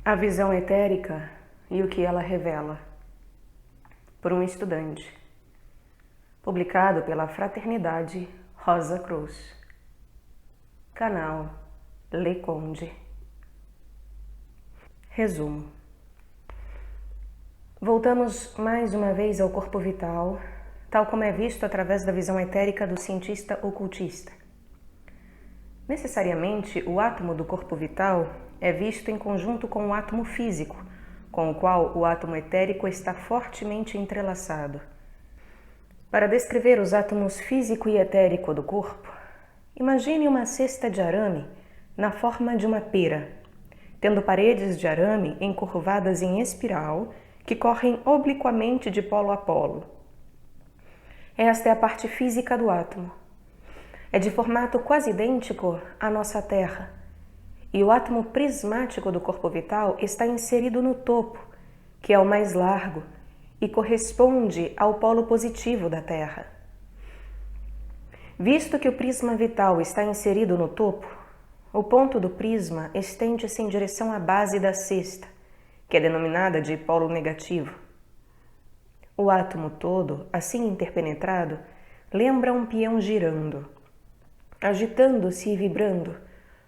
A visão etérica e o que ela revela, por um estudante, publicado pela Fraternidade Rosa Cruz, canal Le Conde. Resumo. Voltamos mais uma vez ao corpo vital, tal como é visto através da visão etérica do cientista ocultista. Necessariamente, o átomo do corpo vital é visto em conjunto com o átomo físico, com o qual o átomo etérico está fortemente entrelaçado. Para descrever os átomos físico e etérico do corpo, imagine uma cesta de arame na forma de uma pera, tendo paredes de arame encurvadas em espiral que correm obliquamente de polo a polo. Esta é a parte física do átomo. É de formato quase idêntico à nossa Terra, e o átomo prismático do corpo vital está inserido no topo, que é o mais largo e corresponde ao polo positivo da Terra. Visto que o prisma vital está inserido no topo, o ponto do prisma estende-se em direção à base da cesta, que é denominada de polo negativo. O átomo todo, assim interpenetrado, lembra um peão girando, agitando-se e vibrando,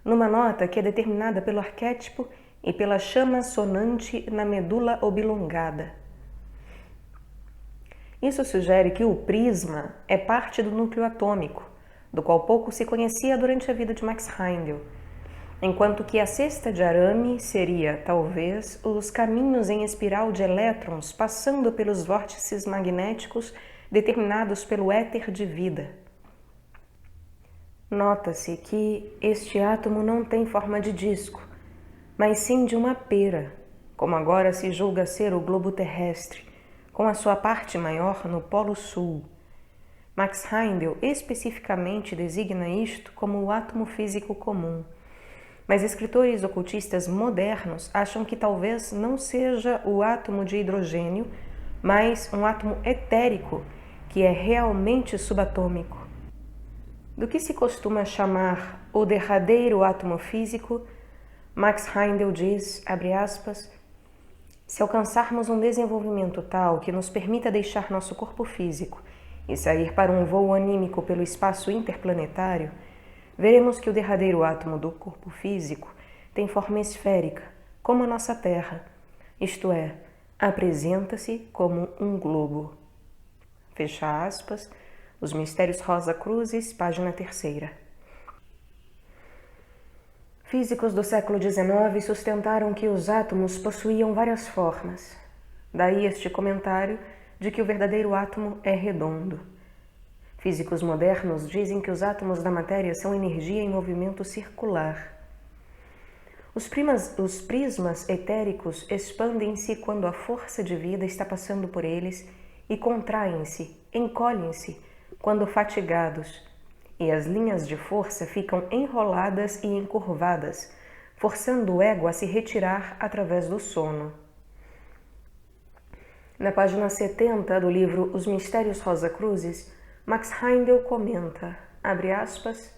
numa nota que é determinada pelo arquétipo e pela chama sonante na medula oblongada. Isso sugere que o prisma é parte do núcleo atômico, do qual pouco se conhecia durante a vida de Max Heindel, enquanto que a cesta de arame seria, talvez, os caminhos em espiral de elétrons passando pelos vórtices magnéticos determinados pelo éter de vida. Nota-se que este átomo não tem forma de disco, mas sim de uma pera, como agora se julga ser o globo terrestre, com a sua parte maior no Polo Sul. Max Heindel especificamente designa isto como o átomo físico comum, mas escritores ocultistas modernos acham que talvez não seja o átomo de hidrogênio, mas um átomo etérico que é realmente subatômico. Do que se costuma chamar o derradeiro átomo físico, Max Heindel diz, abre aspas, se alcançarmos um desenvolvimento tal que nos permita deixar nosso corpo físico e sair para um voo anímico pelo espaço interplanetário, veremos que o derradeiro átomo do corpo físico tem forma esférica, como a nossa Terra, isto é, apresenta-se como um globo. Fecha aspas. Os Mistérios Rosa Cruzes, página 3ª. Físicos do século XIX sustentaram que os átomos possuíam várias formas. Daí este comentário de que o verdadeiro átomo é redondo. Físicos modernos dizem que os átomos da matéria são energia em movimento circular. Os prismas etéricos expandem-se quando a força de vida está passando por eles e contraem-se, encolhem-se, quando fatigados, e as linhas de força ficam enroladas e encurvadas, forçando o ego a se retirar através do sono. Na página 70 do livro Os Mistérios Rosa Cruzes, Max Heindel comenta, abre aspas,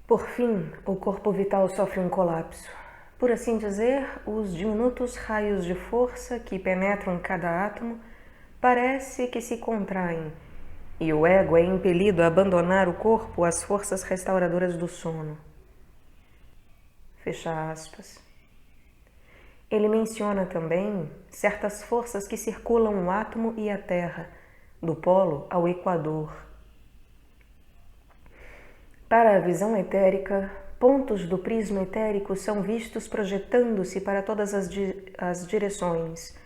por fim, o corpo vital sofre um colapso. Por assim dizer, os diminutos raios de força que penetram cada átomo parece que se contraem, e o ego é impelido a abandonar o corpo às forças restauradoras do sono. Fecha aspas. Ele menciona também certas forças que circulam o átomo e a Terra, do polo ao equador. Para a visão etérica, pontos do prisma etérico são vistos projetando-se para todas as direções.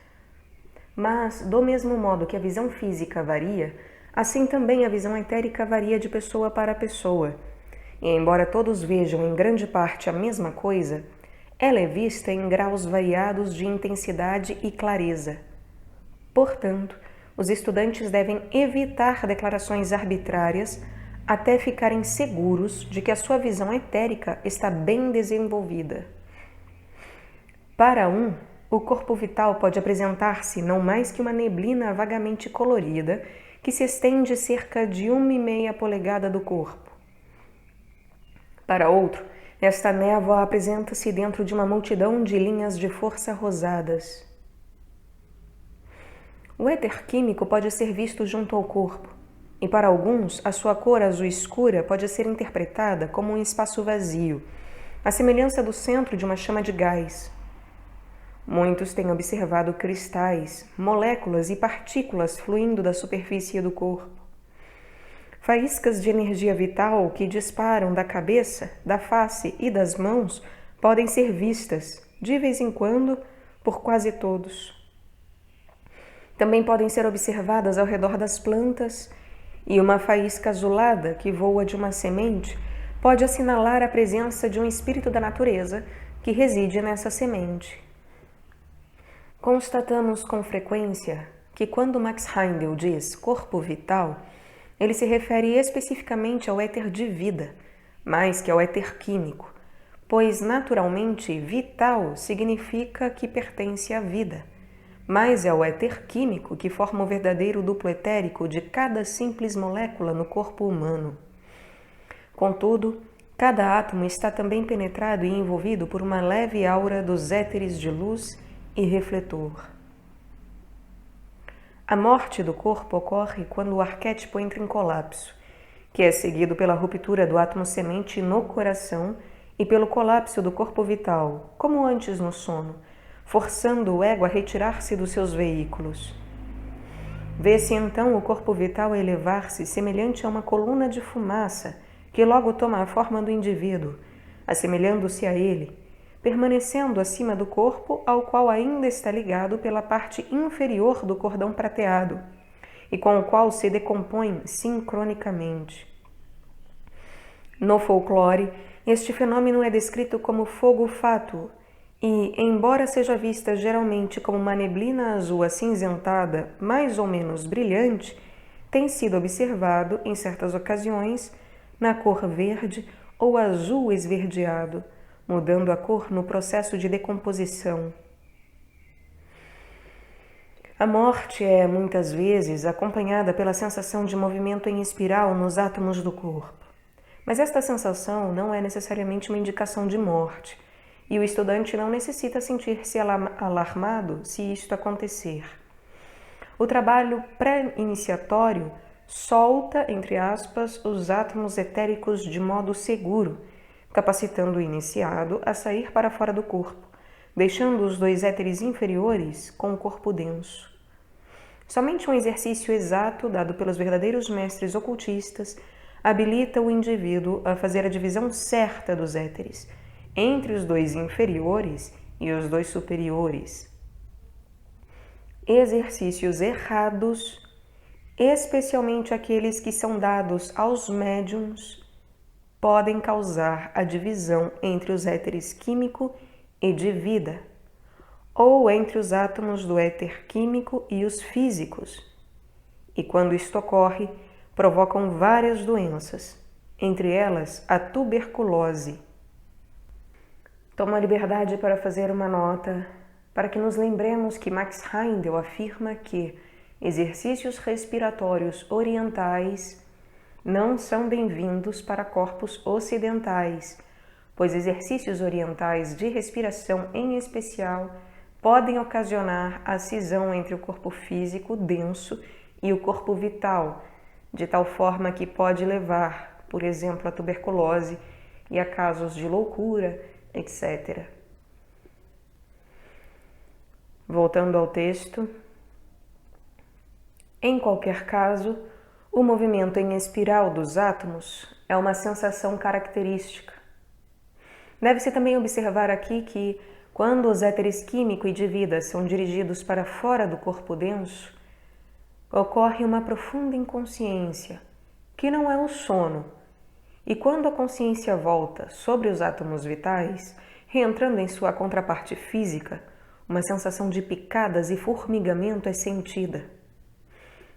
Mas, do mesmo modo que a visão física varia, assim também a visão etérica varia de pessoa para pessoa, e embora todos vejam em grande parte a mesma coisa, ela é vista em graus variados de intensidade e clareza. Portanto, os estudantes devem evitar declarações arbitrárias até ficarem seguros de que a sua visão etérica está bem desenvolvida. Para o corpo vital pode apresentar-se não mais que uma neblina vagamente colorida que se estende cerca de 1,5 polegada do corpo. Para outro, Esta névoa apresenta-se dentro de uma multidão de linhas de força rosadas. O éter químico pode ser visto junto ao corpo, e para alguns a sua cor azul escura pode ser interpretada como um espaço vazio, à semelhança do centro de uma chama de gás. Muitos têm observado cristais, moléculas e partículas fluindo da superfície do corpo. Faíscas de energia vital que disparam da cabeça, da face e das mãos podem ser vistas, de vez em quando, por quase todos. Também podem ser observadas ao redor das plantas, e uma faísca azulada que voa de uma semente pode assinalar a presença de um espírito da natureza que reside nessa semente. Constatamos com frequência que quando Max Heindel diz corpo vital, ele se refere especificamente ao éter de vida, mais que ao éter químico, pois naturalmente vital significa que pertence à vida, mas é o éter químico que forma o verdadeiro duplo etérico de cada simples molécula no corpo humano. Contudo, cada átomo está também penetrado e envolvido por uma leve aura dos éteres de luz e refletor. A morte do corpo ocorre quando o arquétipo entra em colapso, que é seguido pela ruptura do átomo semente no coração e pelo colapso do corpo vital, como antes no sono, forçando o ego a retirar-se dos seus veículos. Vê-se então o corpo vital a elevar-se semelhante a uma coluna de fumaça que logo toma a forma do indivíduo, assemelhando-se a ele, permanecendo acima do corpo ao qual ainda está ligado pela parte inferior do cordão prateado e com o qual se decompõe sincronicamente. No folclore, este fenômeno é descrito como fogo fátuo e, embora seja vista geralmente como uma neblina azul acinzentada mais ou menos brilhante, tem sido observado, em certas ocasiões, na cor verde ou azul esverdeado, mudando a cor no processo de decomposição. A morte é, muitas vezes, acompanhada pela sensação de movimento em espiral nos átomos do corpo. Mas esta sensação não é necessariamente uma indicação de morte, e o estudante não necessita sentir-se alarmado se isto acontecer. O trabalho pré-iniciatório solta, entre aspas, os átomos etéricos de modo seguro, capacitando o iniciado a sair para fora do corpo, deixando os dois éteres inferiores com o corpo denso. Somente um exercício exato dado pelos verdadeiros mestres ocultistas habilita o indivíduo a fazer a divisão certa dos éteres, entre os dois inferiores e os dois superiores. Exercícios errados, especialmente aqueles que são dados aos médiums, podem causar a divisão entre os éteres químico e de vida, ou entre os átomos do éter químico e os físicos. E quando isto ocorre, provocam várias doenças, entre elas a tuberculose. Tomo a liberdade para fazer uma nota, para que nos lembremos que Max Heindel afirma que exercícios respiratórios orientais não são bem-vindos para corpos ocidentais, pois exercícios orientais de respiração, em especial, podem ocasionar a cisão entre o corpo físico denso e o corpo vital, de tal forma que pode levar, por exemplo, a tuberculose e a casos de loucura, etc. Voltando ao texto, em qualquer caso, o movimento em espiral dos átomos é uma sensação característica. Deve-se também observar aqui que, quando os éteres químico e de vida são dirigidos para fora do corpo denso, ocorre uma profunda inconsciência, que não é o sono, e quando a consciência volta sobre os átomos vitais, reentrando em sua contraparte física, uma sensação de picadas e formigamento é sentida.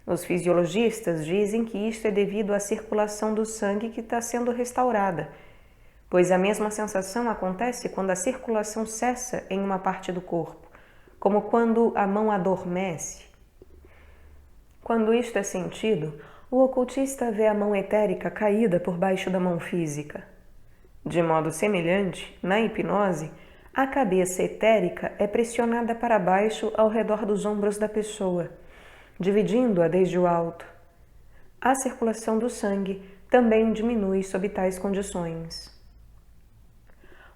Os fisiologistas dizem que isto é devido à circulação do sangue que está sendo restaurada, pois a mesma sensação acontece quando a circulação cessa em uma parte do corpo, como quando a mão adormece. Quando isto é sentido, o ocultista vê a mão etérica caída por baixo da mão física. De modo semelhante, na hipnose, a cabeça etérica é pressionada para baixo ao redor dos ombros da pessoa, dividindo-a desde o alto. A circulação do sangue também diminui sob tais condições.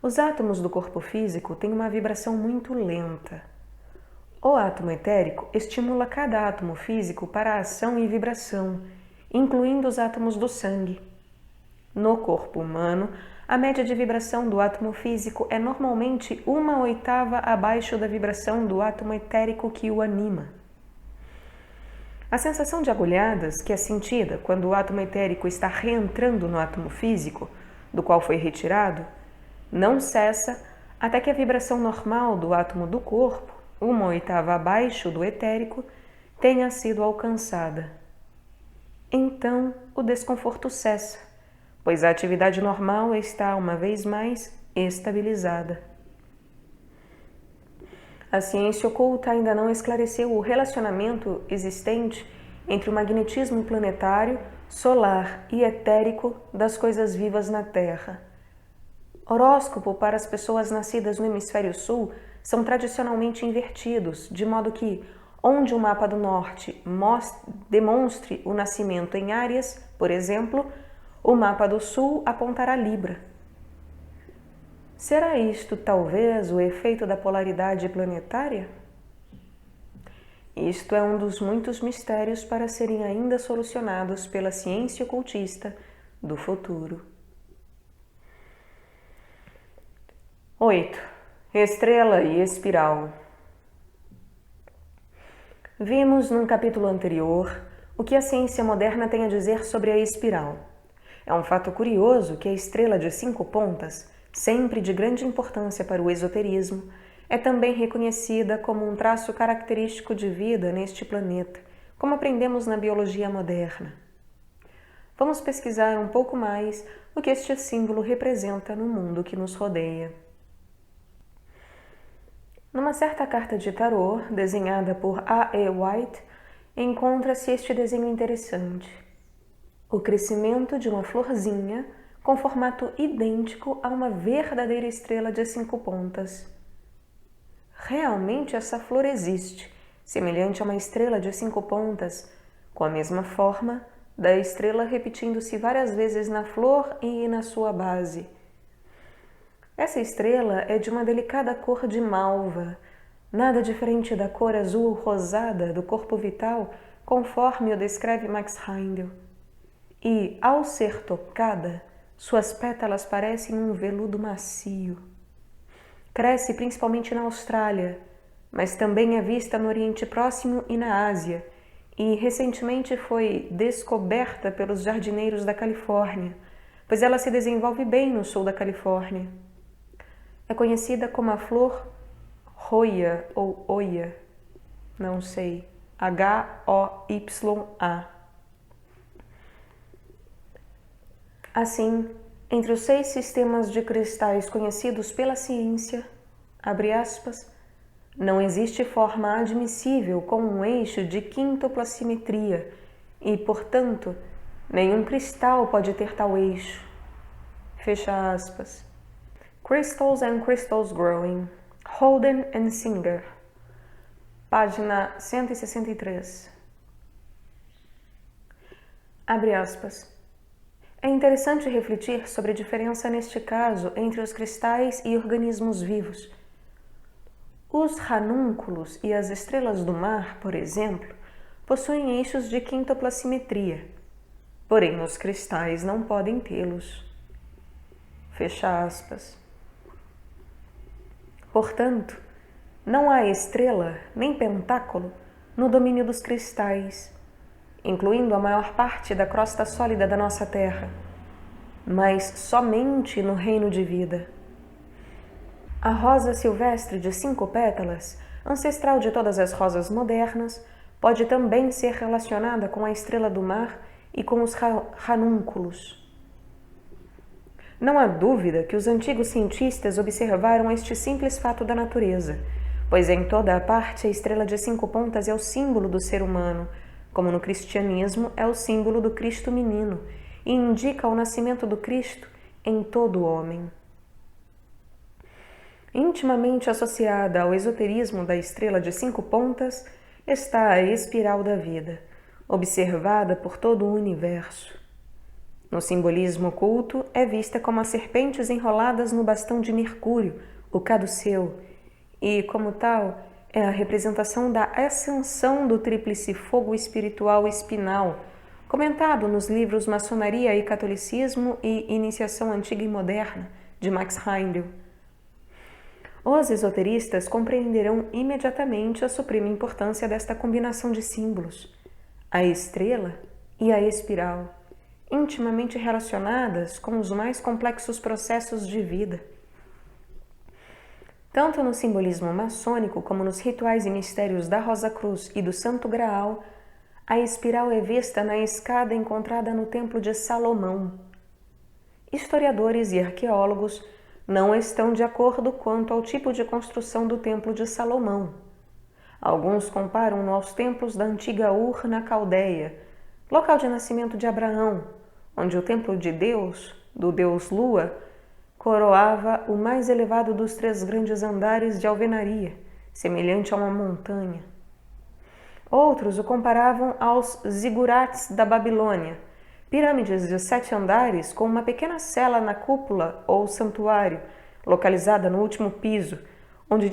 Os átomos do corpo físico têm uma vibração muito lenta. O átomo etérico estimula cada átomo físico para a ação e vibração, incluindo os átomos do sangue. No corpo humano, a média de vibração do átomo físico é normalmente 1/8 abaixo da vibração do átomo etérico que o anima. A sensação de agulhadas, que é sentida quando o átomo etérico está reentrando no átomo físico, do qual foi retirado, não cessa até que a vibração normal do átomo do corpo, 1/8 abaixo do etérico, tenha sido alcançada. Então, o desconforto cessa, pois a atividade normal está, uma vez mais, estabilizada. A ciência oculta ainda não esclareceu o relacionamento existente entre o magnetismo planetário, solar e etérico das coisas vivas na Terra. Horóscopo para as pessoas nascidas no hemisfério sul são tradicionalmente invertidos, de modo que, onde o mapa do norte demonstre o nascimento em Áries, por exemplo, o mapa do sul apontará Libra. Será isto talvez o efeito da polaridade planetária? Isto é um dos muitos mistérios para serem ainda solucionados pela ciência ocultista do futuro. 8. Estrela e espiral. Vimos num capítulo anterior o que a ciência moderna tem a dizer sobre a espiral. É um fato curioso que a estrela de 5 pontas, sempre de grande importância para o esoterismo, é também reconhecida como um traço característico de vida neste planeta, como aprendemos na biologia moderna. Vamos pesquisar um pouco mais o que este símbolo representa no mundo que nos rodeia. Numa certa carta de tarô, desenhada por A.E. White, encontra-se este desenho interessante. O crescimento de uma florzinha com formato idêntico a uma verdadeira estrela de 5 pontas. Realmente essa flor existe, semelhante a uma estrela de 5 pontas, com a mesma forma da estrela repetindo-se várias vezes na flor e na sua base. Essa estrela é de uma delicada cor de malva, nada diferente da cor azul rosada do corpo vital, conforme o descreve Max Heindel. E, ao ser tocada, suas pétalas parecem um veludo macio. Cresce principalmente na Austrália, mas também é vista no Oriente Próximo e na Ásia, e recentemente foi descoberta pelos jardineiros da Califórnia, pois ela se desenvolve bem no sul da Califórnia. É conhecida como a flor Hoya ou Oya, não sei, H-O-Y-A. Assim, entre os 6 sistemas de cristais conhecidos pela ciência, abre aspas, não existe forma admissível com um eixo de quíntupla simetria e, portanto, nenhum cristal pode ter tal eixo. Fecha aspas. Crystals and Crystals Growing, Holden and Singer, página 163. Abre aspas. É interessante refletir sobre a diferença neste caso entre os cristais e organismos vivos. Os ranúnculos e as estrelas do mar, por exemplo, possuem eixos de quíntupla simetria, porém os cristais não podem tê-los. Fecha aspas. Portanto, não há estrela nem pentáculo no domínio dos cristais, incluindo a maior parte da crosta sólida da nossa Terra, mas somente no reino de vida. A rosa silvestre de 5 pétalas, ancestral de todas as rosas modernas, pode também ser relacionada com a estrela do mar e com os ranúnculos. Não há dúvida que os antigos cientistas observaram este simples fato da natureza, pois em toda a parte a estrela de 5 pontas é o símbolo do ser humano, como no cristianismo é o símbolo do Cristo menino, e indica o nascimento do Cristo em todo o homem. Intimamente associada ao esoterismo da estrela de 5 pontas está a espiral da vida, observada por todo o universo. No simbolismo oculto, é vista como as serpentes enroladas no bastão de Mercúrio, o caduceu, e, como tal, é a representação da ascensão do tríplice fogo espiritual espinal, comentado nos livros Maçonaria e Catolicismo e Iniciação Antiga e Moderna, de Max Heindel. Os esoteristas compreenderão imediatamente a suprema importância desta combinação de símbolos, a estrela e a espiral, intimamente relacionadas com os mais complexos processos de vida. Tanto no simbolismo maçônico como nos rituais e mistérios da Rosa Cruz e do Santo Graal, a espiral é vista na escada encontrada no Templo de Salomão. Historiadores e arqueólogos não estão de acordo quanto ao tipo de construção do Templo de Salomão. Alguns comparam-no aos templos da antiga Ur na Caldeia, local de nascimento de Abraão, onde o templo de Deus, do deus Lua, coroava o mais elevado dos 3 grandes andares de alvenaria, semelhante a uma montanha. Outros o comparavam aos zigurates da Babilônia, pirâmides de 7 andares com uma pequena cela na cúpula ou santuário, localizada no último piso, onde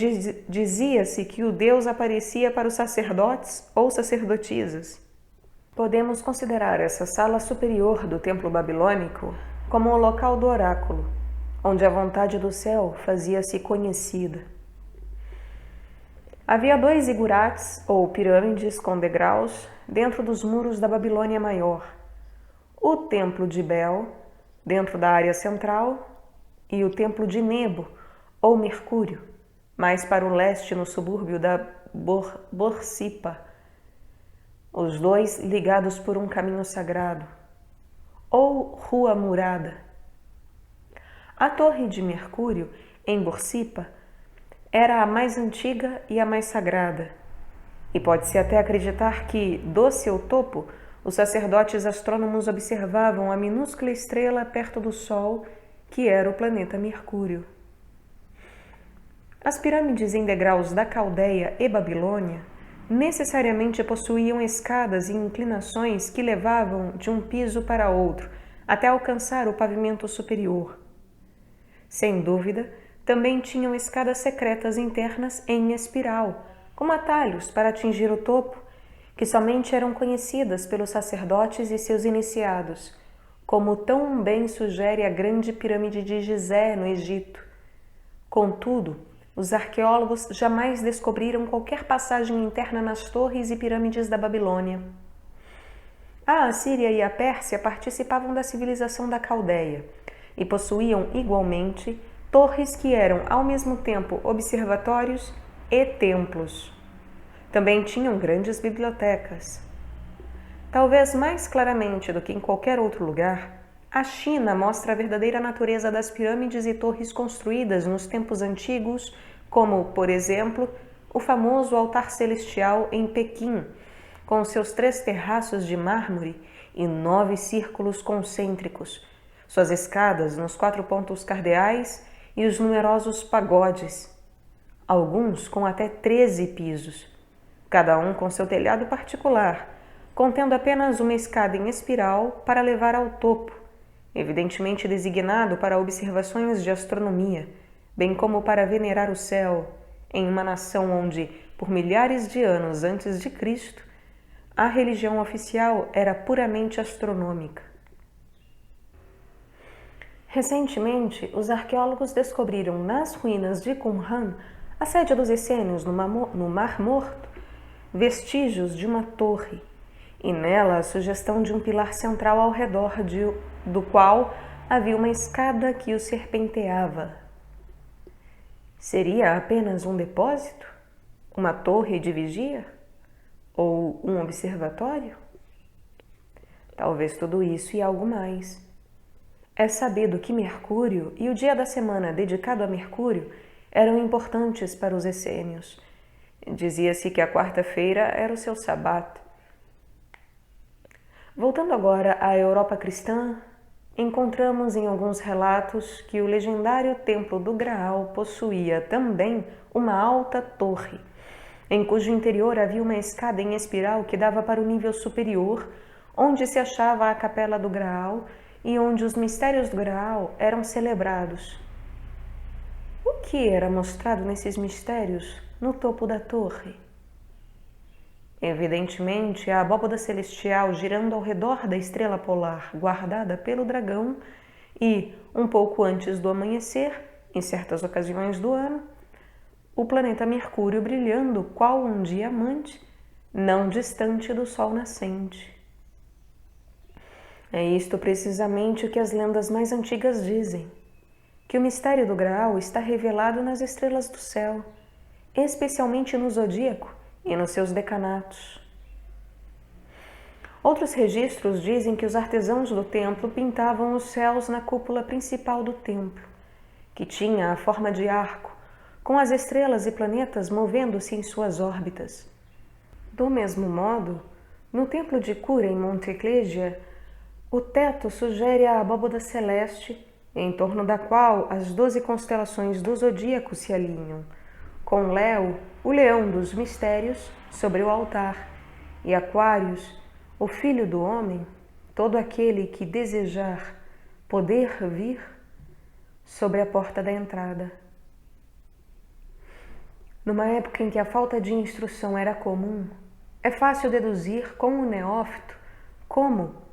dizia-se que o Deus aparecia para os sacerdotes ou sacerdotisas. Podemos considerar essa sala superior do templo babilônico como o local do oráculo, onde a vontade do céu fazia-se conhecida. Havia 2 zigurates, ou pirâmides com degraus, dentro dos muros da Babilônia Maior. O Templo de Bel, dentro da área central, e o Templo de Nebo, ou Mercúrio, mais para o leste no subúrbio da Borsippa, os 2 ligados por um caminho sagrado, ou Rua Murada. A Torre de Mercúrio, em Borsippa, era a mais antiga e a mais sagrada, e pode-se até acreditar que, do seu topo, os sacerdotes astrônomos observavam a minúscula estrela perto do Sol, que era o planeta Mercúrio. As pirâmides em degraus da Caldeia e Babilônia necessariamente possuíam escadas e inclinações que levavam de um piso para outro, até alcançar o pavimento superior. Sem dúvida, também tinham escadas secretas internas em espiral, como atalhos para atingir o topo, que somente eram conhecidas pelos sacerdotes e seus iniciados, como tão bem sugere a grande pirâmide de Gizé, no Egito. Contudo, os arqueólogos jamais descobriram qualquer passagem interna nas torres e pirâmides da Babilônia. A Assíria e a Pérsia participavam da civilização da Caldeia e possuíam igualmente torres que eram ao mesmo tempo observatórios e templos. Também tinham grandes bibliotecas. Talvez mais claramente do que em qualquer outro lugar, a China mostra a verdadeira natureza das pirâmides e torres construídas nos tempos antigos, como, por exemplo, o famoso altar celestial em Pequim, com seus 3 terraços de mármore e 9 círculos concêntricos, suas escadas nos 4 pontos cardeais e os numerosos pagodes, alguns com até 13 pisos, cada um com seu telhado particular, contendo apenas uma escada em espiral para levar ao topo, evidentemente designado para observações de astronomia, bem como para venerar o céu, em uma nação onde, por milhares de anos antes de Cristo, a religião oficial era puramente astronômica. Recentemente, os arqueólogos descobriram nas ruínas de Qumran, a sede dos essênios no Mar Morto, vestígios de uma torre, e nela a sugestão de um pilar central ao redor do qual havia uma escada que o serpenteava. Seria apenas um depósito? Uma torre de vigia? Ou um observatório? Talvez tudo isso e algo mais. É sabido que Mercúrio e o dia da semana dedicado a Mercúrio eram importantes para os essênios. Dizia-se que a quarta-feira era o seu sabato. Voltando agora à Europa cristã, encontramos em alguns relatos que o legendário Templo do Graal possuía também uma alta torre, em cujo interior havia uma escada em espiral que dava para o nível superior, onde se achava a Capela do Graal e onde os mistérios do Graal eram celebrados. O que era mostrado nesses mistérios no topo da torre? Evidentemente, a abóbada celestial girando ao redor da estrela polar guardada pelo dragão e, um pouco antes do amanhecer, em certas ocasiões do ano, o planeta Mercúrio brilhando qual um diamante, não distante do Sol nascente. É isto precisamente o que as lendas mais antigas dizem, que o mistério do Graal está revelado nas estrelas do céu, especialmente no zodíaco e nos seus decanatos. Outros registros dizem que os artesãos do templo pintavam os céus na cúpula principal do templo, que tinha a forma de arco, com as estrelas e planetas movendo-se em suas órbitas. Do mesmo modo, no templo de Cura, em Monte Eclésia, o teto sugere a abóbada celeste, em torno da qual as 12 constelações do zodíaco se alinham, com Leo, o leão dos mistérios, sobre o altar, e Aquários, o filho do homem, todo aquele que desejar poder vir, sobre a porta da entrada. Numa época em que a falta de instrução era comum, é fácil deduzir como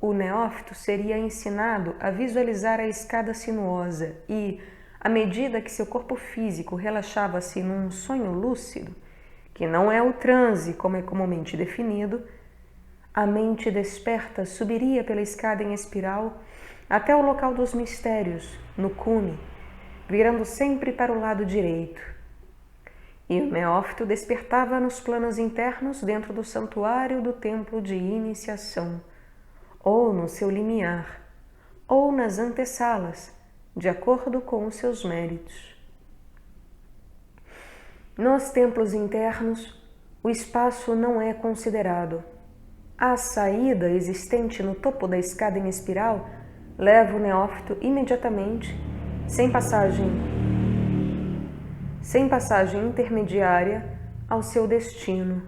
o neófito seria ensinado a visualizar a escada sinuosa e, à medida que seu corpo físico relaxava-se num sonho lúcido, que não é o transe como é comumente definido, a mente desperta subiria pela escada em espiral até o local dos mistérios, no cume, virando sempre para o lado direito. E o neófito despertava nos planos internos dentro do santuário do templo de iniciação, ou no seu limiar, ou nas antessalas, de acordo com os seus méritos. Nos templos internos, o espaço não é considerado. A saída existente no topo da escada em espiral leva o neófito imediatamente, sem passagem intermediária, ao seu destino.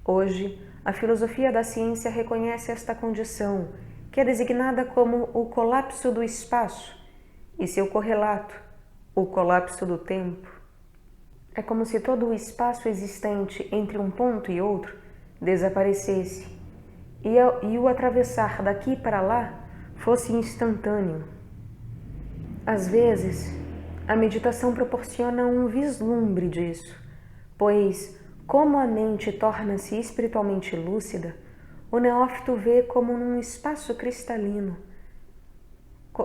Hoje, a filosofia da ciência reconhece esta condição, que é designada como o colapso do espaço, e seu correlato, o colapso do tempo. É como se todo o espaço existente entre um ponto e outro desaparecesse, e o atravessar daqui para lá fosse instantâneo. Às vezes, a meditação proporciona um vislumbre disso, pois, como a mente torna-se espiritualmente lúcida, o neófito vê como num espaço cristalino,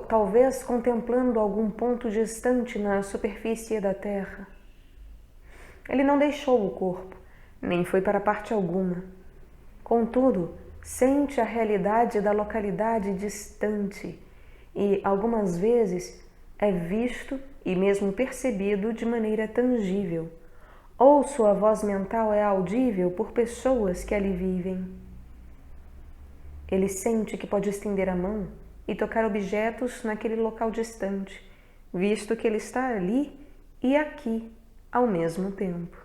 talvez contemplando algum ponto distante na superfície da Terra. Ele não deixou o corpo, nem foi para parte alguma. Contudo, sente a realidade da localidade distante e, algumas vezes, é visto e mesmo percebido de maneira tangível, ou sua voz mental é audível por pessoas que ali vivem. Ele sente que pode estender a mão e tocar objetos naquele local distante, visto que ele está ali e aqui ao mesmo tempo.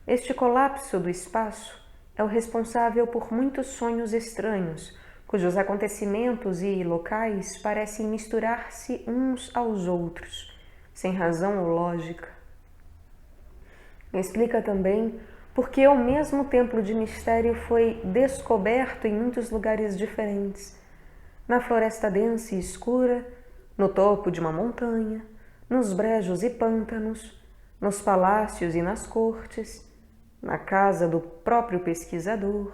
Este colapso do espaço é o responsável por muitos sonhos estranhos, cujos acontecimentos e locais parecem misturar-se uns aos outros, sem razão ou lógica. Explica também por que o mesmo templo de mistério foi descoberto em muitos lugares diferentes, na floresta densa e escura, no topo de uma montanha, nos brejos e pântanos, nos palácios e nas cortes, na casa do próprio pesquisador.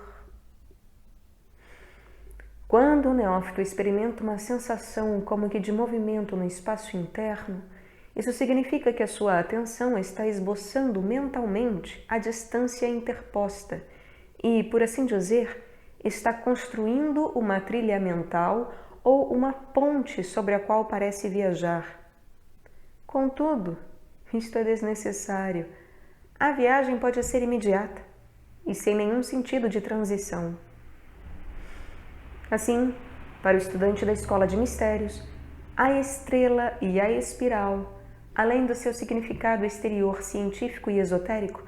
Quando o neófito experimenta uma sensação como que de movimento no espaço interno, isso significa que a sua atenção está esboçando mentalmente a distância interposta e, por assim dizer, está construindo uma trilha mental ou uma ponte sobre a qual parece viajar. Contudo, isto é desnecessário. A viagem pode ser imediata e sem nenhum sentido de transição. Assim, Para o estudante da escola de mistérios, a estrela e a espiral, além do seu significado exterior científico e esotérico,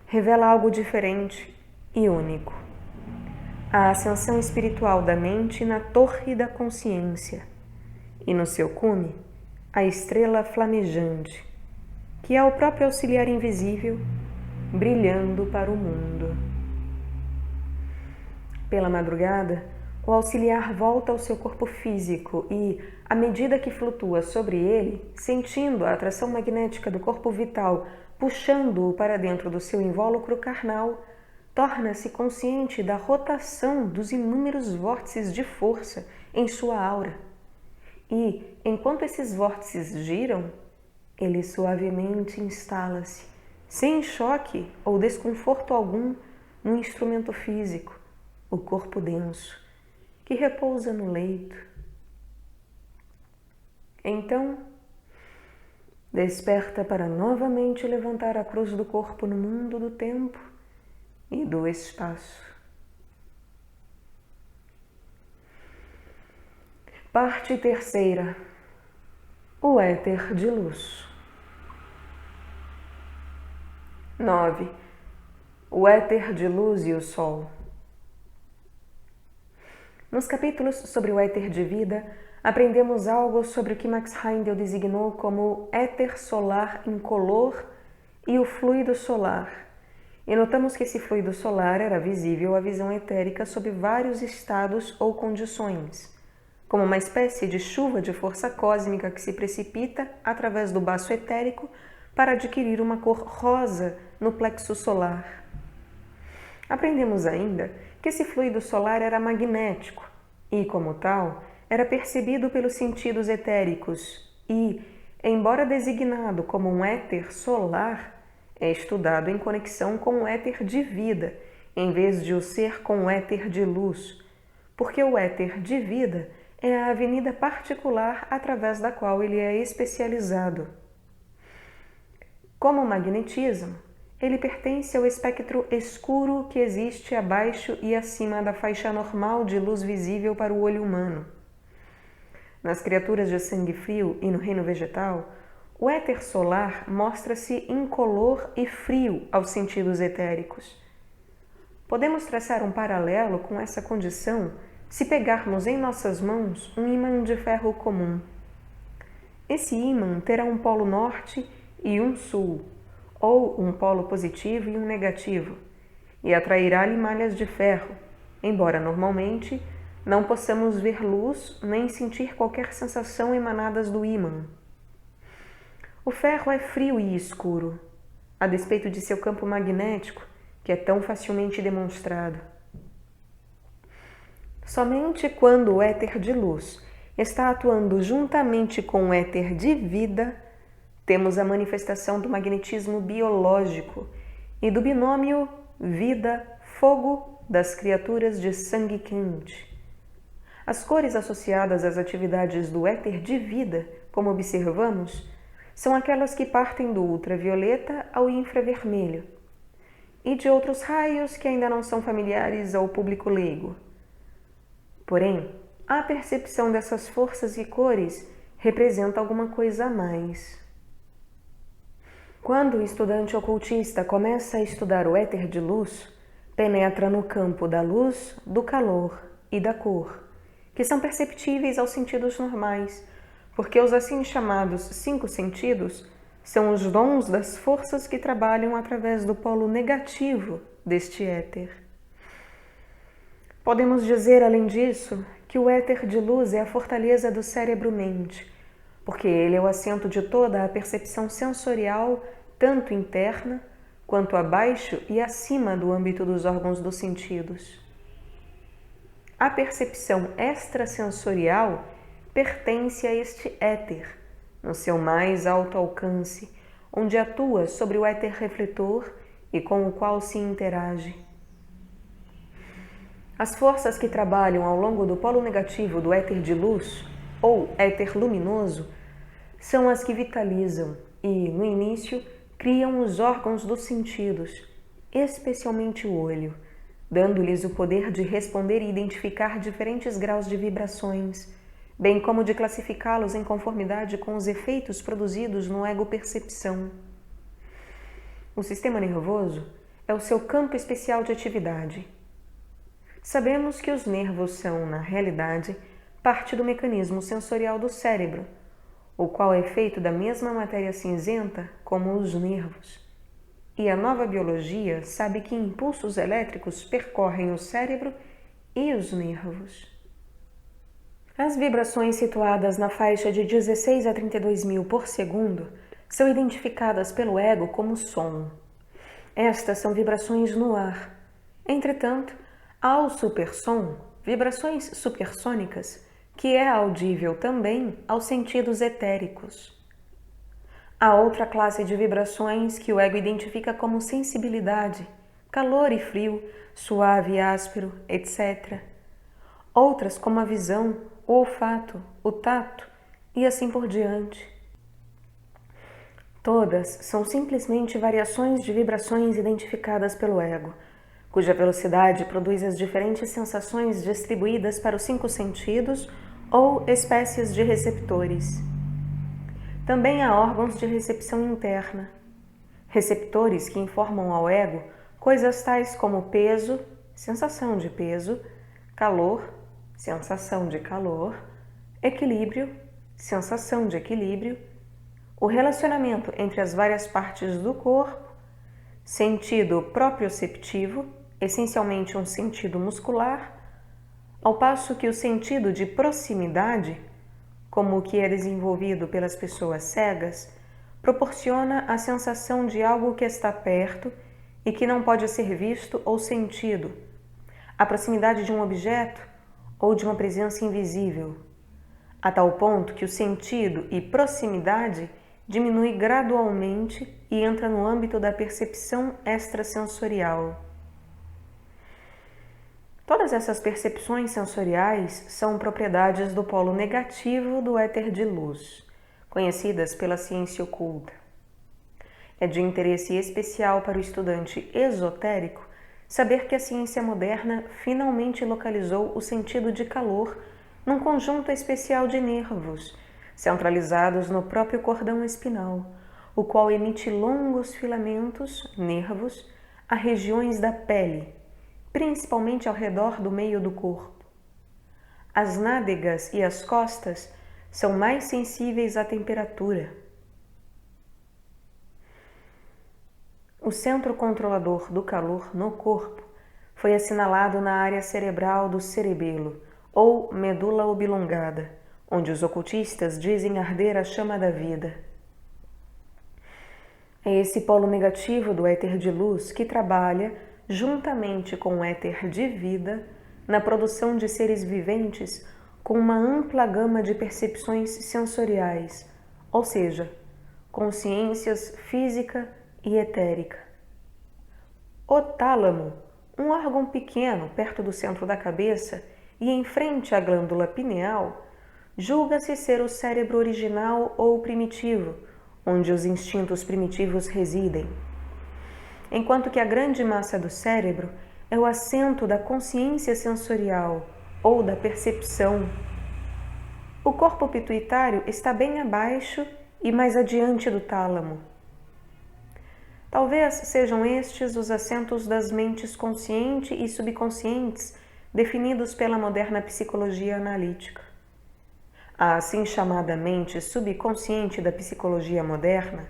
revela algo diferente e único. A ascensão espiritual da mente na torre da consciência e no seu cume, a estrela flamejante, que é o próprio auxiliar invisível, brilhando para o mundo. Pela madrugada, o auxiliar volta ao seu corpo físico e, à medida que flutua sobre ele, sentindo a atração magnética do corpo vital puxando-o para dentro do seu invólucro carnal, torna-se consciente da rotação dos inúmeros vórtices de força em sua aura. E, enquanto esses vórtices giram, ele suavemente instala-se, sem choque ou desconforto algum, no instrumento físico, o corpo denso, que repousa no leito. Então, desperta para novamente levantar a cruz do corpo no mundo do tempo e do espaço. Parte terceira. O éter de luz. 9. O éter de luz e o sol. Nos capítulos sobre o éter de vida, aprendemos algo sobre o que Max Heindel designou como éter solar incolor e o fluido solar. E notamos que esse fluido solar era visível à visão etérica sob vários estados ou condições, como uma espécie de chuva de força cósmica que se precipita através do baço etérico para adquirir uma cor rosa no plexo solar. Aprendemos ainda que esse fluido solar era magnético e, como tal, era percebido pelos sentidos etéricos e, embora designado como um éter solar, é estudado em conexão com o éter de vida, em vez de o ser com o éter de luz, porque o éter de vida é a avenida particular através da qual ele é especializado. Como o magnetismo, ele pertence ao espectro escuro que existe abaixo e acima da faixa normal de luz visível para o olho humano. Nas criaturas de sangue frio e no reino vegetal, o éter solar mostra-se incolor e frio aos sentidos etéricos. Podemos traçar um paralelo com essa condição se pegarmos em nossas mãos um ímã de ferro comum. Esse ímã terá um polo norte e um sul, ou um polo positivo e um negativo, e atrairá-lhe malhas de ferro, embora normalmente não possamos ver luz nem sentir qualquer sensação emanadas do ímã. O ferro é frio e escuro, a despeito de seu campo magnético, que é tão facilmente demonstrado. Somente quando o éter de luz está atuando juntamente com o éter de vida, temos a manifestação do magnetismo biológico e do binômio vida-fogo das criaturas de sangue quente. As cores associadas às atividades do éter de vida, como observamos, são aquelas que partem do ultravioleta ao infravermelho e de outros raios que ainda não são familiares ao público leigo. Porém, a percepção dessas forças e cores representa alguma coisa a mais. Quando o estudante ocultista começa a estudar o éter de luz, penetra no campo da luz, do calor e da cor, que são perceptíveis aos sentidos normais, porque os assim chamados 5 sentidos são os dons das forças que trabalham através do polo negativo deste éter. Podemos dizer, além disso, que o éter de luz é a fortaleza do cérebro-mente, porque ele é o assento de toda a percepção sensorial, tanto interna, quanto abaixo e acima do âmbito dos órgãos dos sentidos. A percepção extrasensorial pertence a este éter, no seu mais alto alcance, onde atua sobre o éter refletor e com o qual se interage. As forças que trabalham ao longo do polo negativo do éter de luz, ou éter luminoso, são as que vitalizam e, no início, criam os órgãos dos sentidos, especialmente o olho, dando-lhes o poder de responder e identificar diferentes graus de vibrações, bem como de classificá-los em conformidade com os efeitos produzidos no ego-percepção. O sistema nervoso é o seu campo especial de atividade. Sabemos que os nervos são, na realidade, parte do mecanismo sensorial do cérebro, o qual é feito da mesma matéria cinzenta como os nervos. E a nova biologia sabe que impulsos elétricos percorrem o cérebro e os nervos. As vibrações situadas na faixa de 16 a 32 mil por segundo são identificadas pelo ego como som. Estas são vibrações no ar. Entretanto, há o supersom, vibrações supersônicas, que é audível também aos sentidos etéricos. Há outra classe de vibrações que o ego identifica como sensibilidade, calor e frio, suave e áspero, etc. Outras como a visão, o olfato, o tato e assim por diante. Todas são simplesmente variações de vibrações identificadas pelo ego, cuja velocidade produz as diferentes sensações distribuídas para os 5 sentidos ou espécies de receptores. Também há órgãos de recepção interna, receptores que informam ao ego coisas tais como peso, sensação de peso, calor, sensação de calor, equilíbrio, sensação de equilíbrio, o relacionamento entre as várias partes do corpo, sentido proprioceptivo, essencialmente um sentido muscular, ao passo que o sentido de proximidade, como o que é desenvolvido pelas pessoas cegas, proporciona a sensação de algo que está perto e que não pode ser visto ou sentido, a proximidade de um objeto ou de uma presença invisível, a tal ponto que o sentido e proximidade diminui gradualmente e entra no âmbito da percepção extrasensorial. Todas essas percepções sensoriais são propriedades do polo negativo do éter de luz, conhecidas pela ciência oculta. É de interesse especial para o estudante esotérico saber que a ciência moderna finalmente localizou o sentido de calor num conjunto especial de nervos, centralizados no próprio cordão espinal, o qual emite longos filamentos, nervos, a regiões da pele, principalmente ao redor do meio do corpo. As nádegas e as costas são mais sensíveis à temperatura. O centro controlador do calor no corpo foi assinalado na área cerebral do cerebelo, ou medula oblongada, onde os ocultistas dizem arder a chama da vida. É esse polo negativo do éter de luz que trabalha, juntamente com o éter de vida, na produção de seres viventes com uma ampla gama de percepções sensoriais, ou seja, consciências física e etérica. O tálamo, um órgão pequeno perto do centro da cabeça e em frente à glândula pineal, julga-se ser o cérebro original ou primitivo, onde os instintos primitivos residem, enquanto que a grande massa do cérebro é o assento da consciência sensorial ou da percepção. O corpo pituitário está bem abaixo e mais adiante do tálamo. Talvez sejam estes os assentos das mentes consciente e subconscientes definidos pela moderna psicologia analítica. A assim chamada mente subconsciente da psicologia moderna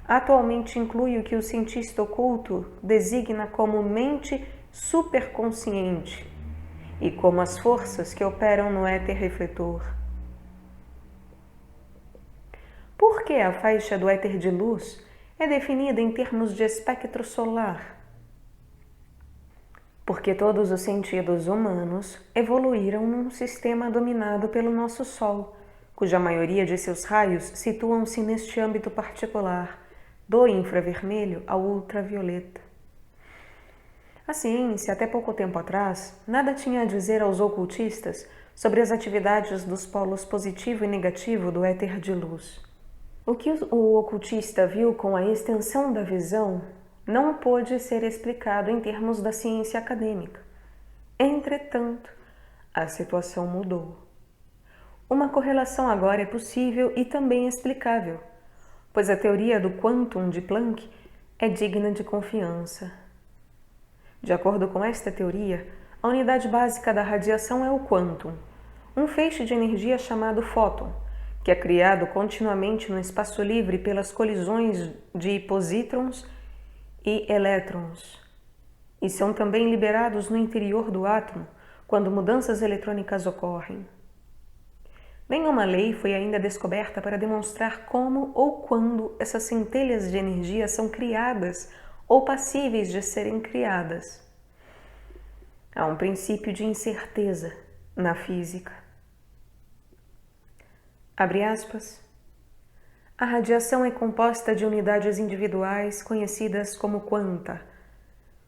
atualmente inclui o que o cientista oculto designa como mente superconsciente e como as forças que operam no éter refletor. Por que a faixa do éter de luz é definida em termos de espectro solar? Porque todos os sentidos humanos evoluíram num sistema dominado pelo nosso Sol, cuja maioria de seus raios situam-se neste âmbito particular, do infravermelho ao ultravioleta. A ciência, até pouco tempo atrás, nada tinha a dizer aos ocultistas sobre as atividades dos polos positivo e negativo do éter de luz. O que o ocultista viu com a extensão da visão não pôde ser explicado em termos da ciência acadêmica, Entretanto, a situação mudou. Uma correlação agora é possível e também explicável, pois a teoria do quantum de Planck é digna de confiança. De acordo com esta teoria, a unidade básica da radiação é o quantum, um feixe de energia chamado fóton, que é criado continuamente no espaço livre pelas colisões de positrons e elétrons, e são também liberados no interior do átomo quando mudanças eletrônicas ocorrem. Nenhuma lei foi ainda descoberta para demonstrar como ou quando essas centelhas de energia são criadas ou passíveis de serem criadas. Há um princípio de incerteza na física. Abre aspas. A radiação é composta de unidades individuais conhecidas como quanta.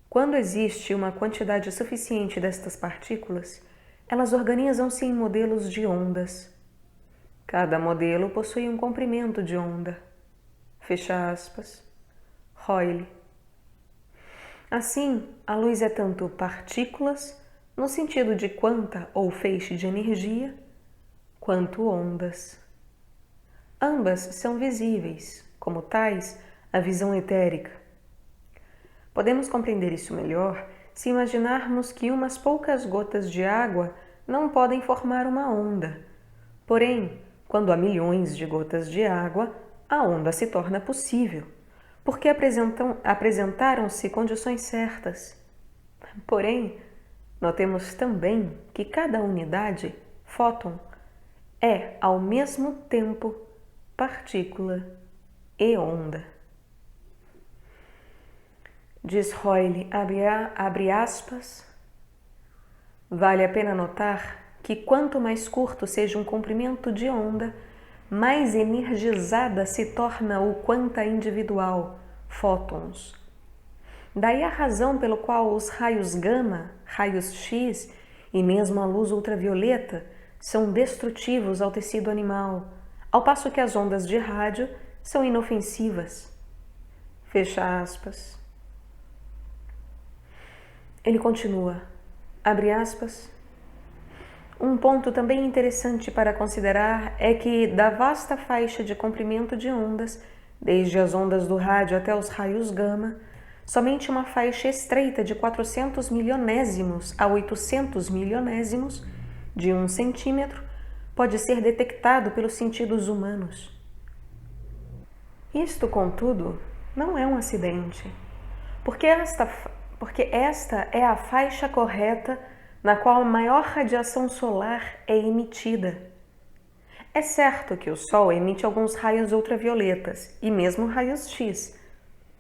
Quando existe uma quantidade suficiente destas partículas, elas organizam-se em modelos de ondas. Cada modelo possui um comprimento de onda. Fecha aspas. Hoyle. Assim, a luz é tanto partículas, no sentido de quanta ou feixe de energia, quanto ondas. Ambas são visíveis, como tais, a visão etérica. Podemos compreender isso melhor se imaginarmos que umas poucas gotas de água não podem formar uma onda. Porém, quando há milhões de gotas de água, a onda se torna possível, porque apresentaram-se condições certas. Porém, notemos também que cada unidade, fóton, é, ao mesmo tempo, partícula e onda. Diz Hoyle, abre aspas, vale a pena notar que quanto mais curto seja um comprimento de onda, mais energizada se torna o quanta individual, fótons. Daí a razão pelo qual os raios gama, raios X e mesmo a luz ultravioleta são destrutivos ao tecido animal, ao passo que as ondas de rádio são inofensivas. Fecha aspas. Ele continua, abre aspas, um ponto também interessante para considerar é que da vasta faixa de comprimento de ondas, desde as ondas do rádio até os raios gama, somente uma faixa estreita de 400 milionésimos a 800 milionésimos de 1 centímetro pode ser detectado pelos sentidos humanos. Isto, contudo, não é um acidente, porque esta é a faixa correta na qual a maior radiação solar é emitida. É certo que o Sol emite alguns raios ultravioletas e mesmo raios X,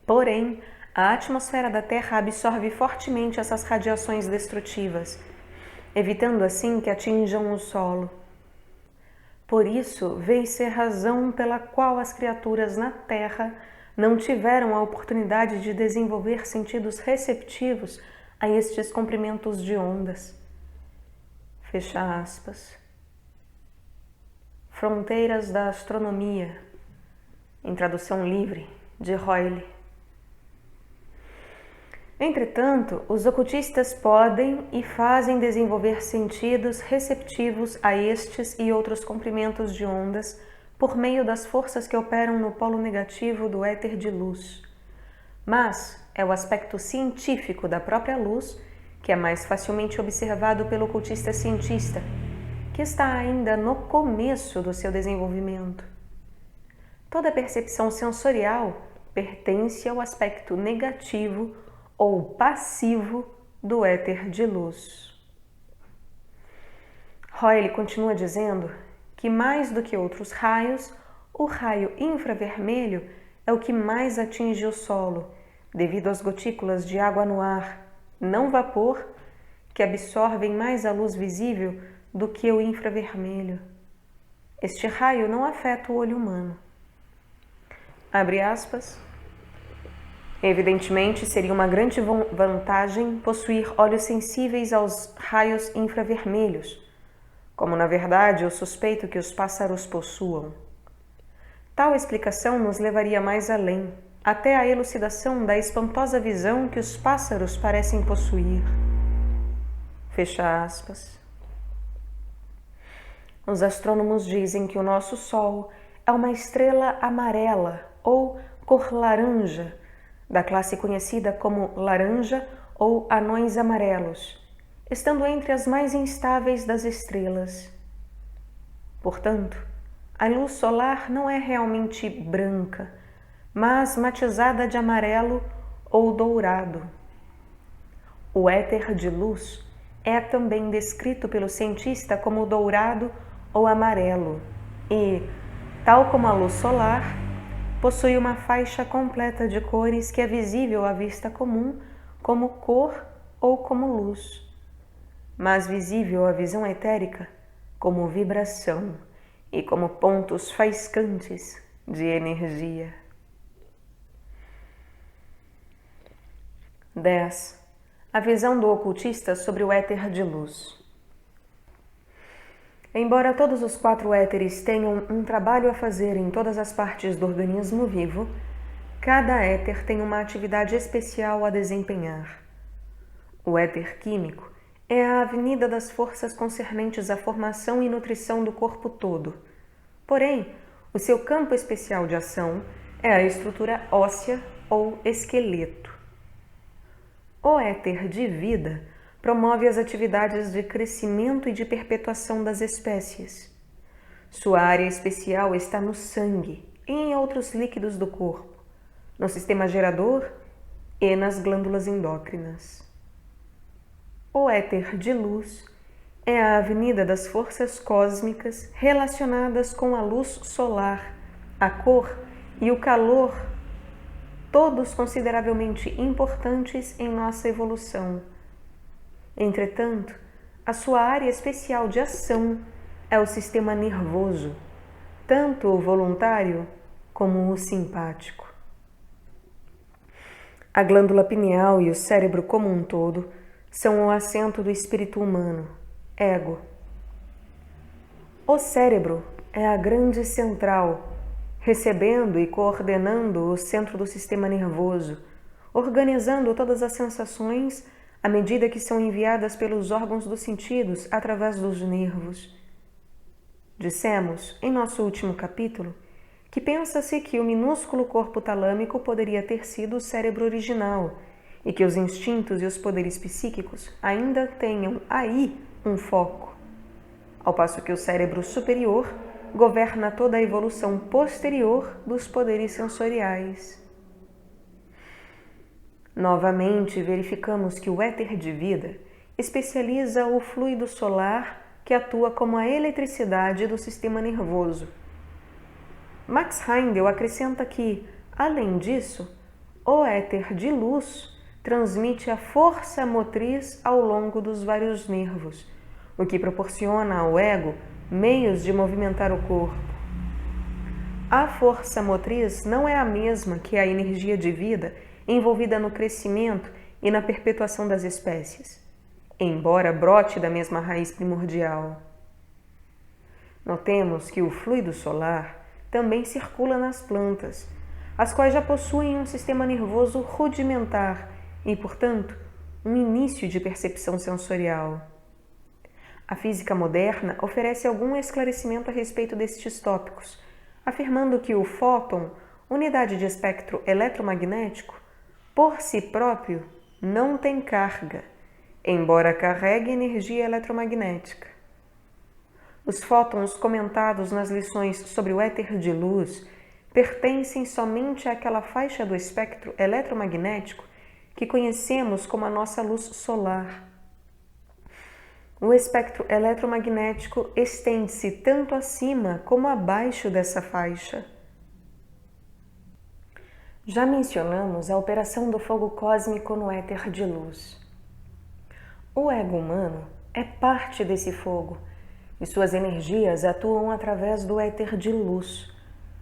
porém, a atmosfera da Terra absorve fortemente essas radiações destrutivas, evitando assim que atinjam o solo. Por isso, vê-se a razão pela qual as criaturas na Terra não tiveram a oportunidade de desenvolver sentidos receptivos a estes comprimentos de ondas. Fecha aspas. Fronteiras da Astronomia, em tradução livre, de Hoyle. Entretanto, os ocultistas podem e fazem desenvolver sentidos receptivos a estes e outros comprimentos de ondas por meio das forças que operam no polo negativo do éter de luz. Mas é o aspecto científico da própria luz que é mais facilmente observado pelo ocultista cientista, que está ainda no começo do seu desenvolvimento. Toda percepção sensorial pertence ao aspecto negativo ou passivo do éter de luz. Hoyle continua dizendo que, mais do que outros raios, o raio infravermelho é o que mais atinge o solo, devido às gotículas de água no ar, não vapor, que absorvem mais a luz visível do que o infravermelho. Este raio não afeta o olho humano. Abre aspas. Evidentemente, seria uma grande vantagem possuir olhos sensíveis aos raios infravermelhos, como na verdade eu suspeito que os pássaros possuam. Tal explicação nos levaria mais além, até a elucidação da espantosa visão que os pássaros parecem possuir. Fecha aspas. Os astrônomos dizem que o nosso Sol é uma estrela amarela ou cor laranja, da classe conhecida como laranja ou anões amarelos, estando entre as mais instáveis das estrelas. Portanto, a luz solar não é realmente branca, mas matizada de amarelo ou dourado. O éter de luz é também descrito pelo cientista como dourado ou amarelo e, tal como a luz solar, possui uma faixa completa de cores que é visível à vista comum como cor ou como luz, mas visível à visão etérica como vibração e como pontos faiscantes de energia. 10. A visão do ocultista sobre o éter de luz. Embora todos os 4 éteres tenham um trabalho a fazer em todas as partes do organismo vivo, cada éter tem uma atividade especial a desempenhar. O éter químico é a avenida das forças concernentes à formação e nutrição do corpo todo. Porém, o seu campo especial de ação é a estrutura óssea ou esqueleto. O éter de vida promove as atividades de crescimento e de perpetuação das espécies. Sua área especial está no sangue e em outros líquidos do corpo, no sistema gerador e nas glândulas endócrinas. O éter de luz é a avenida das forças cósmicas relacionadas com a luz solar, a cor e o calor, todos consideravelmente importantes em nossa evolução. Entretanto, a sua área especial de ação é o sistema nervoso, tanto o voluntário como o simpático. A glândula pineal e o cérebro como um todo são o assento do espírito humano, ego. O cérebro é a grande central, recebendo e coordenando o centro do sistema nervoso, organizando todas as sensações à medida que são enviadas pelos órgãos dos sentidos através dos nervos. Dissemos, em nosso último capítulo, que pensa-se que o minúsculo corpo talâmico poderia ter sido o cérebro original e que os instintos e os poderes psíquicos ainda tenham aí um foco, ao passo que o cérebro superior governa toda a evolução posterior dos poderes sensoriais. Novamente, verificamos que o éter de vida especializa o fluido solar que atua como a eletricidade do sistema nervoso. Max Heindel acrescenta que, além disso, o éter de luz transmite a força motriz ao longo dos vários nervos, o que proporciona ao ego meios de movimentar o corpo. A força motriz não é a mesma que a energia de vida envolvida no crescimento e na perpetuação das espécies, embora brote da mesma raiz primordial. Notemos que o fluido solar também circula nas plantas, as quais já possuem um sistema nervoso rudimentar e, portanto, um início de percepção sensorial. A física moderna oferece algum esclarecimento a respeito destes tópicos, afirmando que o fóton, unidade de espectro eletromagnético, por si próprio não tem carga, embora carregue energia eletromagnética. Os fótons comentados nas lições sobre o éter de luz pertencem somente àquela faixa do espectro eletromagnético que conhecemos como a nossa luz solar. O espectro eletromagnético estende-se tanto acima como abaixo dessa faixa. Já mencionamos a operação do fogo cósmico no éter de luz. O ego humano é parte desse fogo e suas energias atuam através do éter de luz,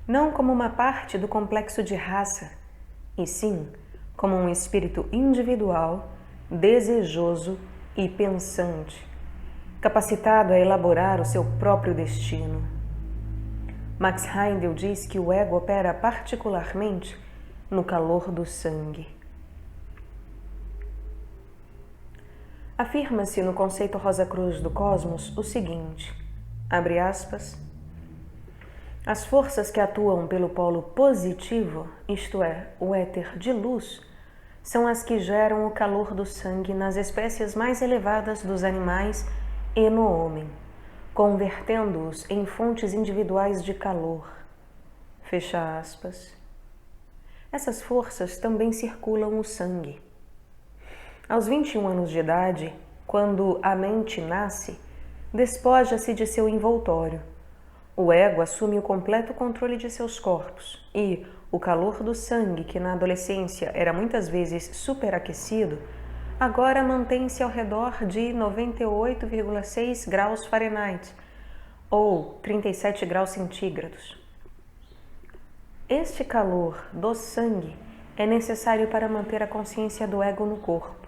não como uma parte do complexo de raça, e sim como um espírito individual, desejoso e pensante, capacitado a elaborar o seu próprio destino. Max Heindel diz que o ego opera particularmente no calor do sangue. Afirma-se no conceito Rosa Cruz do cosmos o seguinte, abre aspas, as forças que atuam pelo polo positivo, isto é, o éter de luz, são as que geram o calor do sangue nas espécies mais elevadas dos animais e no homem, convertendo-os em fontes individuais de calor. Fecha aspas. Essas forças também circulam no sangue. Aos 21 anos de idade, quando a mente nasce, despoja-se de seu envoltório. O ego assume o completo controle de seus corpos e o calor do sangue, que na adolescência era muitas vezes superaquecido, agora mantém-se ao redor de 98,6 graus Fahrenheit ou 37 graus centígrados. Este calor do sangue é necessário para manter a consciência do ego no corpo.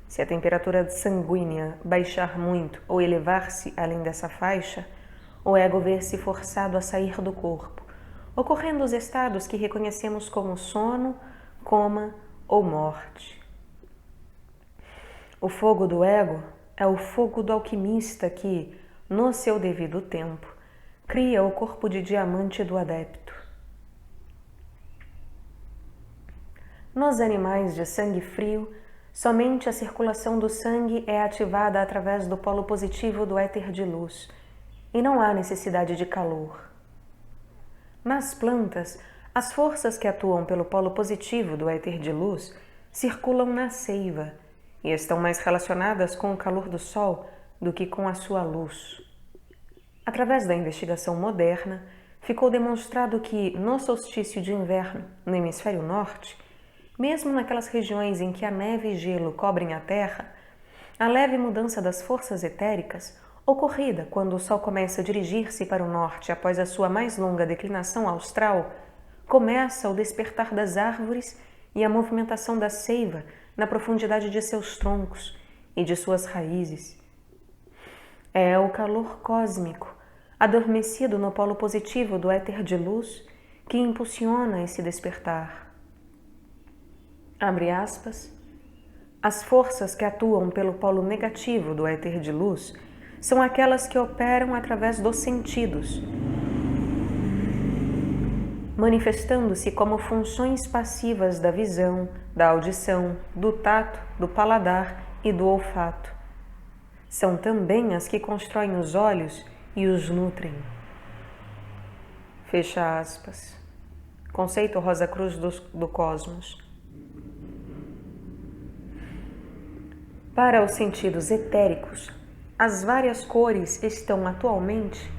Se a temperatura sanguínea baixar muito ou elevar-se além dessa faixa, o ego vê-se forçado a sair do corpo, ocorrendo os estados que reconhecemos como sono, coma ou morte. O fogo do ego é o fogo do alquimista que, no seu devido tempo, cria o corpo de diamante do adepto. Nos animais de sangue frio, somente a circulação do sangue é ativada através do polo positivo do éter de luz, e não há necessidade de calor. Nas plantas, as forças que atuam pelo polo positivo do éter de luz circulam na seiva e estão mais relacionadas com o calor do sol do que com a sua luz. Através da investigação moderna, ficou demonstrado que, no solstício de inverno, no hemisfério norte, mesmo naquelas regiões em que a neve e gelo cobrem a terra, a leve mudança das forças etéricas, ocorrida quando o Sol começa a dirigir-se para o norte após a sua mais longa declinação austral, começa o despertar das árvores e a movimentação da seiva na profundidade de seus troncos e de suas raízes. É o calor cósmico, adormecido no polo positivo do éter de luz, que impulsiona esse despertar. Abre aspas. As forças que atuam pelo polo negativo do éter de luz são aquelas que operam através dos sentidos, manifestando-se como funções passivas da visão, da audição, do tato, do paladar e do olfato. São também as que constroem os olhos e os nutrem. Fecha aspas. Conceito Rosa Cruz do cosmos. Para os sentidos etéricos, as várias cores estão atualmente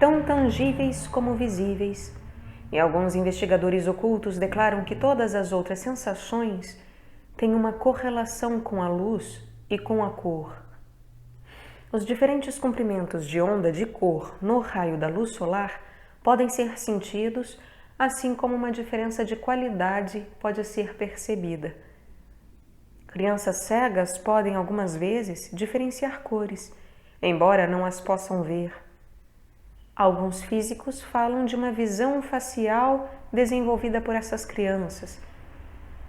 tão tangíveis como visíveis, e alguns investigadores ocultos declaram que todas as outras sensações têm uma correlação com a luz e com a cor. Os diferentes comprimentos de onda de cor no raio da luz solar podem ser sentidos, assim como uma diferença de qualidade pode ser percebida. Crianças cegas podem, algumas vezes, diferenciar cores, embora não as possam ver. Alguns físicos falam de uma visão facial desenvolvida por essas crianças,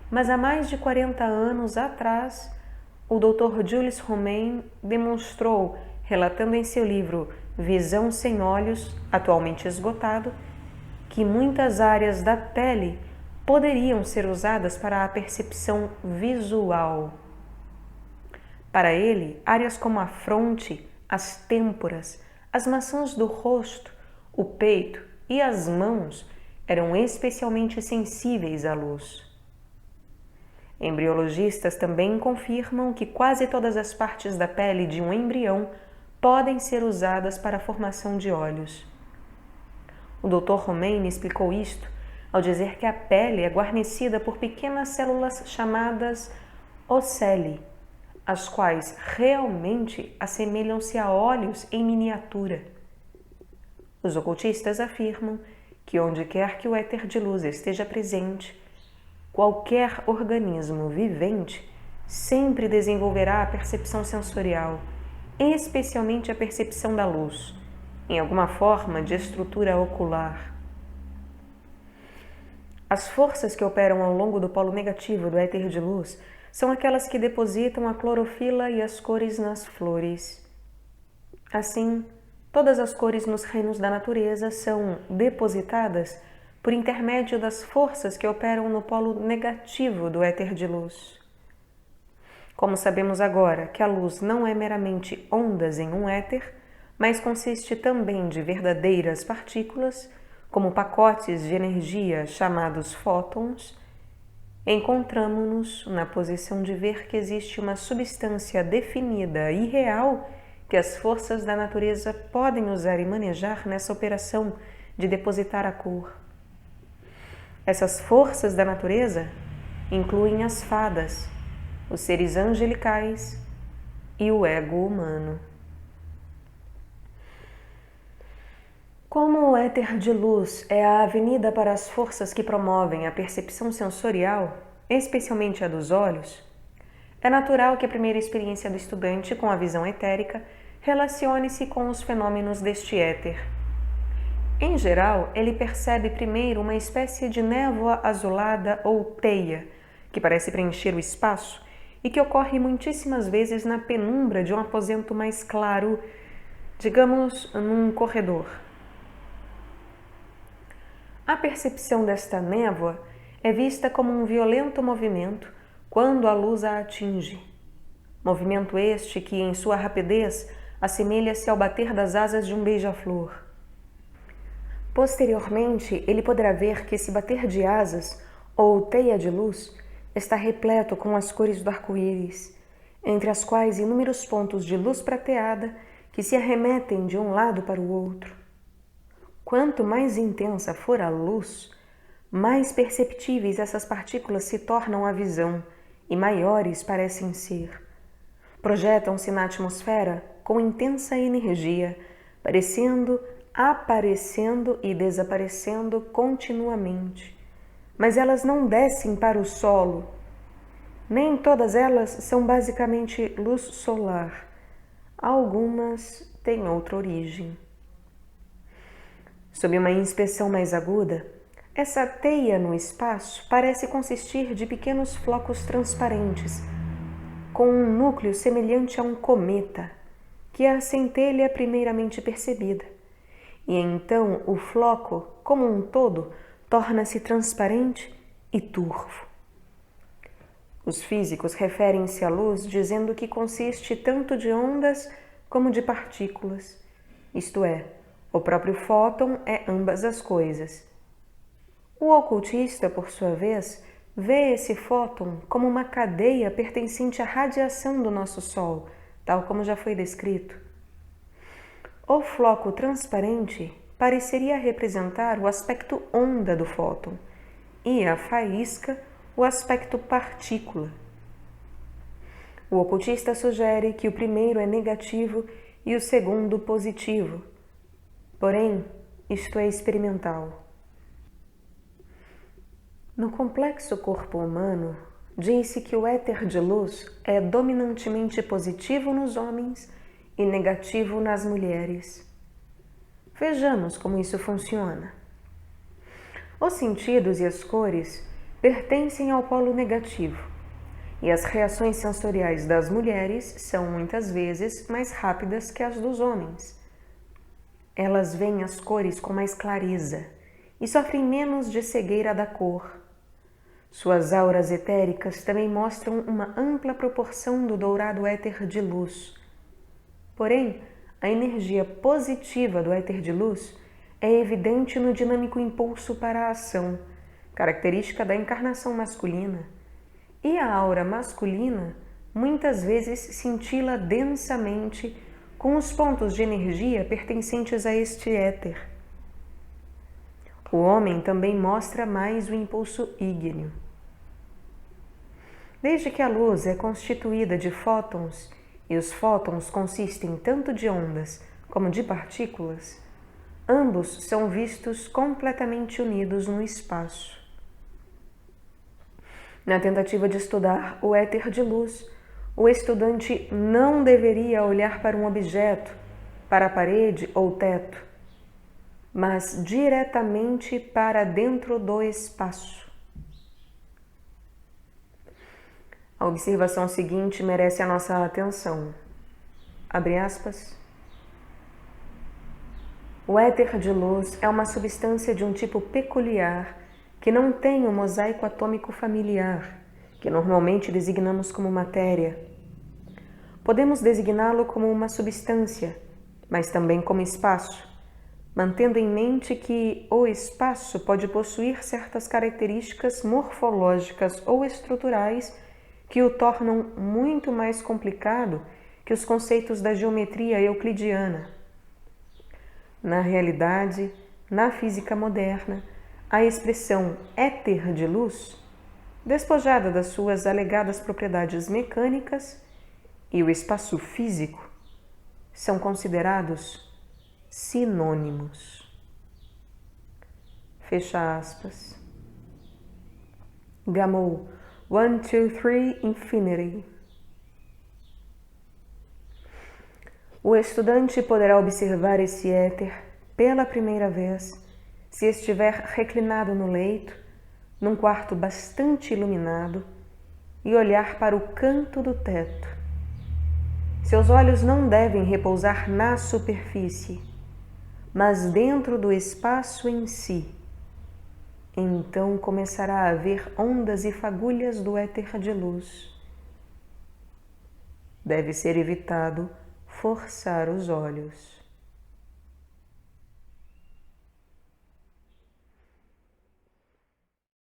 mas há mais de 40 anos atrás, o Dr. Julius Romain demonstrou, relatando em seu livro Visão sem Olhos, atualmente esgotado, que muitas áreas da pele poderiam ser usadas para a percepção visual. Para ele, áreas como a fronte, as têmporas, as maçãs do rosto, o peito e as mãos eram especialmente sensíveis à luz. Embriologistas também confirmam que quase todas as partes da pele de um embrião podem ser usadas para a formação de olhos. O Dr. Romain explicou isto ao dizer que a pele é guarnecida por pequenas células chamadas oceli, as quais realmente assemelham-se a olhos em miniatura. Os ocultistas afirmam que onde quer que o éter de luz esteja presente, qualquer organismo vivente sempre desenvolverá a percepção sensorial, especialmente a percepção da luz, em alguma forma de estrutura ocular. As forças que operam ao longo do polo negativo do éter de luz são aquelas que depositam a clorofila e as cores nas flores. Assim, todas as cores nos reinos da natureza são depositadas por intermédio das forças que operam no polo negativo do éter de luz. Como sabemos agora que a luz não é meramente ondas em um éter, mas consiste também de verdadeiras partículas, como pacotes de energia chamados fótons, encontramo-nos na posição de ver que existe uma substância definida e real que as forças da natureza podem usar e manejar nessa operação de depositar a cor. Essas forças da natureza incluem as fadas, os seres angelicais e o ego humano. Como o éter de luz é a avenida para as forças que promovem a percepção sensorial, especialmente a dos olhos, é natural que a primeira experiência do estudante com a visão etérica relacione-se com os fenômenos deste éter. Em geral, ele percebe primeiro uma espécie de névoa azulada ou teia, que parece preencher o espaço e que ocorre muitíssimas vezes na penumbra de um aposento mais claro, digamos, num corredor. A percepção desta névoa é vista como um violento movimento quando a luz a atinge. Movimento este que, em sua rapidez, assemelha-se ao bater das asas de um beija-flor. Posteriormente, ele poderá ver que esse bater de asas, ou teia de luz, está repleto com as cores do arco-íris, entre as quais inúmeros pontos de luz prateada que se arremetem de um lado para o outro. Quanto mais intensa for a luz, mais perceptíveis essas partículas se tornam à visão e maiores parecem ser. Projetam-se na atmosfera com intensa energia, aparecendo e desaparecendo continuamente. Mas elas não descem para o solo. Nem todas elas são basicamente luz solar. Algumas têm outra origem. Sob uma inspeção mais aguda, essa teia no espaço parece consistir de pequenos flocos transparentes, com um núcleo semelhante a um cometa, que é a centelha primeiramente percebida, e então o floco, como um todo, torna-se transparente e turvo. Os físicos referem-se à luz dizendo que consiste tanto de ondas como de partículas, isto é, o próprio fóton é ambas as coisas. O ocultista, por sua vez, vê esse fóton como uma cadeia pertencente à radiação do nosso Sol, tal como já foi descrito. O floco transparente pareceria representar o aspecto onda do fóton e a faísca o aspecto partícula. O ocultista sugere que o primeiro é negativo e o segundo positivo. Porém, isto é experimental. No complexo corpo humano, diz-se que o éter de luz é dominantemente positivo nos homens e negativo nas mulheres. Vejamos como isso funciona. Os sentidos e as cores pertencem ao polo negativo, e as reações sensoriais das mulheres são muitas vezes mais rápidas que as dos homens. Elas veem as cores com mais clareza e sofrem menos de cegueira da cor. Suas auras etéricas também mostram uma ampla proporção do dourado éter de luz. Porém, a energia positiva do éter de luz é evidente no dinâmico impulso para a ação, característica da encarnação masculina, e a aura masculina muitas vezes cintila densamente com os pontos de energia pertencentes a este éter. O homem também mostra mais o impulso ígneo. Desde que a luz é constituída de fótons, e os fótons consistem tanto de ondas como de partículas, ambos são vistos completamente unidos no espaço. Na tentativa de estudar o éter de luz, o estudante não deveria olhar para um objeto, para a parede ou teto, mas diretamente para dentro do espaço. A observação seguinte merece a nossa atenção. Abre aspas. O éter de luz é uma substância de um tipo peculiar que não tem o mosaico atômico familiar, que normalmente designamos como matéria. Podemos designá-lo como uma substância, mas também como espaço, mantendo em mente que o espaço pode possuir certas características morfológicas ou estruturais que o tornam muito mais complicado que os conceitos da geometria euclidiana. Na realidade, na física moderna, a expressão éter de luz, despojada das suas alegadas propriedades mecânicas, e o espaço físico são considerados sinônimos. Fecha aspas. Gamow, 1, 2, 3, Infinity. O estudante poderá observar esse éter pela primeira vez se estiver reclinado no leito, num quarto bastante iluminado, e olhar para o canto do teto. Seus olhos não devem repousar na superfície, mas dentro do espaço em si. Então começará a ver ondas e fagulhas do éter de luz. Deve ser evitado forçar os olhos.